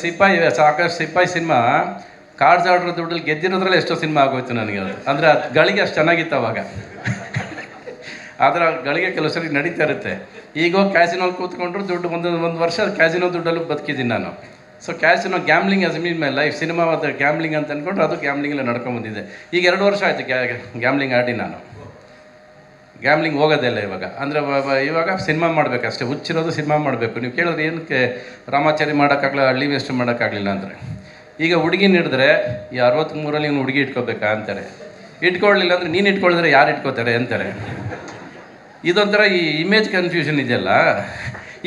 ಸಿಪಾಯಿ ಸಾಕಷ್ಟು ಸಿಪಾಯಿ ಸಿನಿಮಾ ಕಾರ್ಡ್ಸ್ ಆರ್ಡ್ರ್ ದುಡ್ಡಲ್ಲಿ ಗೆದ್ದಿರೋದ್ರಲ್ಲಿ ಎಷ್ಟೋ ಸಿನಿಮಾ ಆಗೋಯ್ತು ನನಗೆ. ಅದು ಅಂದರೆ ಅದು ಗಳಿಗೆ ಅಷ್ಟು ಚೆನ್ನಾಗಿತ್ತು ಅವಾಗ. ಆದರೆ ಗಳಿಗೆ ಕೆಲವು ಸರಿ ನಡೀತಾ ಇರುತ್ತೆ. ಈಗ ಕ್ಯಾಸಿನೋಲ್ಲಿ ಕೂತ್ಕೊಂಡ್ರು ದುಡ್ಡು ಒಂದು ವರ್ಷ ಕ್ಯಾಸಿನೋ ದುಡ್ಡಲ್ಲೂ ಬದುಕಿದ್ದೀನಿ ನಾನು. So casino gambling as mean my life. Cinema ಅದು ಗ್ಯಾಮ್ಲಿಂಗ್ ಅಂತ ಅಂದ್ಕೊಂಡ್ರೆ ಅದು ಗ್ಯಾಮ್ಲಿಂಗಲ್ಲಿ ನಡ್ಕೊಂಬಂದಿದೆ. ಈಗ 2 ವರ್ಷ ಆಯಿತು ಗ್ಯಾಮ್ಲಿಂಗ್ ಆಡಿ ನಾನು. ಗ್ಯಾಮ್ಲಿಂಗ್ ಹೋಗೋದಿಲ್ಲ ಇವಾಗ. ಅಂದರೆ ಇವಾಗ ಸಿನಿಮಾ ಮಾಡಬೇಕಷ್ಟೇ. ಹುಚ್ಚಿರೋದು ಸಿನಿಮಾ ಮಾಡಬೇಕು. ನೀವು ಕೇಳಿದ್ರೆ ಏನಕ್ಕೆ ರಾಮಾಚಾರಿ ಮಾಡೋಕ್ಕಾಗಲ್ಲ, ಹಳ್ಳಿ ವೇಸ್ಟ್ ಮಾಡೋಕ್ಕಾಗಲಿಲ್ಲ ಅಂದರೆ, ಈಗ ಹುಡುಗಿನ ಹಿಡಿದ್ರೆ ಈ 63ರಲ್ಲಿ ಇವನು ಹುಡುಗಿ ಇಟ್ಕೋಬೇಕಾ ಅಂತಾರೆ. ಇಟ್ಕೊಳ್ಳಿಲ್ಲ ಅಂದರೆ ನೀನು ಇಟ್ಕೊಳಿದ್ರೆ ಯಾರು ಇಟ್ಕೋತಾರೆ ಅಂತಾರೆ. ಇದೊಂಥರ ಈ ಇಮೇಜ್ ಕನ್ಫ್ಯೂಷನ್ ಇದೆಯಲ್ಲ,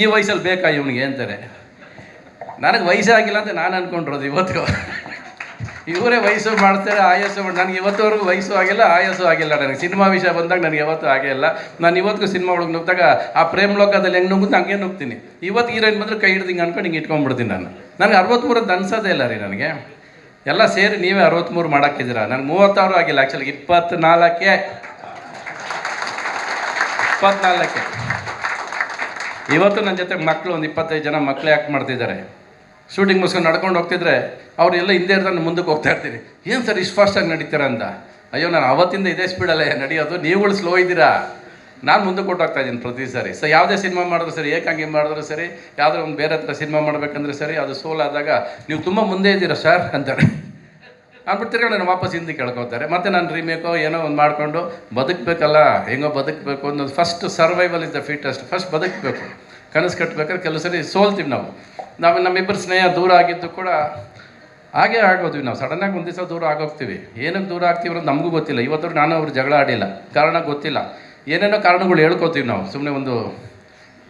ಈ ವಯಸ್ಸಲ್ಲಿ ಬೇಕಾ ಇವನಿಗೆ ಅಂತಾರೆ. ನನಗೆ ವಯಸ್ಸಾಗಿಲ್ಲ ಅಂತ ನಾನು ಅಂದ್ಕೊಂಡಿರೋದು. ಇವತ್ತು ಇವರೇ ವಯಸ್ಸು ಮಾಡ್ತಾರೆ, ಆಯಸ್ಸು ಮಾಡಿ. ನನಗೆ ಇವತ್ತುವರೆಗೂ ವಯಸ್ಸು ಆಗಿಲ್ಲ, ಆಯಸ್ಸು ಆಗಿಲ್ಲ. ನನಗೆ ಸಿನಿಮಾ ವಿಷಯ ಬಂದಾಗ ನನಗೆ ಯಾವತ್ತೂ ಆಗೇ ಇಲ್ಲ. ನಾನು ಇವತ್ತಿಗೂ ಸಿನಿಮಾ ಒಳಗೆ ನುಗ್ಗಿದಾಗ ಆ ಪ್ರೇಮ್ ಲೋಕದಲ್ಲಿ ಹೆಂಗೆ ನುಗ್ಗುತ್ತೆ ಹಂಗೆ ನುಗ್ತೀನಿ. ಇವತ್ತು ಹೀರೋಯಿನ್ ಬಂದರೆ ಕೈ ಹಿಡ್ದು ಹಿಂಗೆ ಅನ್ಕೊಂಡು ಹಿಂಗೆ ಇಟ್ಕೊಂಡ್ಬಿಡ್ತೀನಿ ನಾನು. ನನಗೆ 63 ಅಂತ ಅನ್ಸೋದೇ ಇಲ್ಲ ರೀ ನನಗೆ. ಎಲ್ಲ ಸೇರಿ ನೀವೇ 63 ಮಾಡೋಕ್ಕಿದ್ದೀರಾ. ನನಗೆ 36 ಆಗಿಲ್ಲ ಆ್ಯಕ್ಚುಲಿ. 24 ಇವತ್ತು ನನ್ನ ಜೊತೆ ಮಕ್ಕಳು ಒಂದು 25 ಜನ ಮಕ್ಕಳು ಆ್ಯಕ್ಟ್ ಮಾಡ್ತಿದ್ದಾರೆ. ಶೂಟಿಂಗ್ ಮುಗಿಸ್ಕೊಂಡು ನಡ್ಕೊಂಡು ಹೋಗ್ತಿದ್ರೆ ಅವ್ರು ಎಲ್ಲ ಹಿಂದೆ ಇರ್ತಾನೆ ಮುಂದಕ್ಕೆ ಹೋಗ್ತಾ ಇರ್ತೀನಿ. ಏನು ಸರ್ ಇಷ್ಟು ಫಾಸ್ಟಾಗಿ ನಡೀತೀರ ಅಂತ. ಅಯ್ಯೋ ನಾನು ಅವತ್ತಿಂದ ಇದೇ ಸ್ಪೀಡಲ್ಲೇ ನಡೆಯೋದು, ನೀವುಗಳು ಸ್ಲೋ ಇದ್ದೀರಾ. ನಾನು ಮುಂದಕ್ಕೆ ಕೊಟ್ಟೋಗ್ತಾ ಇದ್ದೀನಿ ಪ್ರತಿ ಸಾರಿ. ಸೊ ಯಾವುದೇ ಸಿನಿಮಾ ಮಾಡಿದ್ರು ಸರಿ, ಏಕಾಂಗಿ ಮಾಡಿದ್ರು ಸರಿ, ಯಾವುದೋ ಒಂದು ಬೇರೆ ಹತ್ರ ಸಿನಿಮಾ ಮಾಡಬೇಕಂದ್ರೆ ಸರಿ, ಅದು ಸೋಲಾದಾಗ ನೀವು ತುಂಬ ಮುಂದೆ ಇದ್ದೀರಾ ಸರ್ ಅಂತಾರೆ. ಅಂದ್ಬಿಡ್ತೀರ ನಾನು ವಾಪಸ್ ಹಿಂದೆ ಕೇಳ್ಕೊತಾರೆ. ಮತ್ತು ನಾನು ರೀಮೇಕೋ ಏನೋ ಒಂದು ಮಾಡಿಕೊಂಡು ಬದುಕಬೇಕಲ್ಲ, ಹೆಂಗೋ ಬದುಕಬೇಕು ಅನ್ನೋದು. First survival is the fittest. First ಬದುಕಬೇಕು. ಕನಸು ಕಟ್ಟಬೇಕಾದ್ರೆ ಕೆಲವು ಸರಿ ಸೋಲ್ತೀವಿ ನಾವು. ನಮ್ಮಿಬ್ಬರು ಸ್ನೇಹ ದೂರ ಆಗಿದ್ದು ಕೂಡ ಹಾಗೇ ಆಗೋದ್ವಿ ನಾವು. ಸಡನ್ನಾಗಿ ಒಂದು ದಿವಸ ದೂರ ಆಗೋಗ್ತೀವಿ. ಏನಕ್ಕೆ ದೂರ ಆಗ್ತೀವಿ ಅನ್ನೋದು ನಮಗೂ ಗೊತ್ತಿಲ್ಲ. ಇವತ್ತವ್ರು ನಾನು ಅವ್ರು ಜಗಳ ಆಡಿಲ್ಲ, ಕಾರಣ ಗೊತ್ತಿಲ್ಲ. ಏನೇನೋ ಕಾರಣಗಳು ಹೇಳ್ಕೊತೀವಿ ನಾವು. ಸುಮ್ಮನೆ ಒಂದು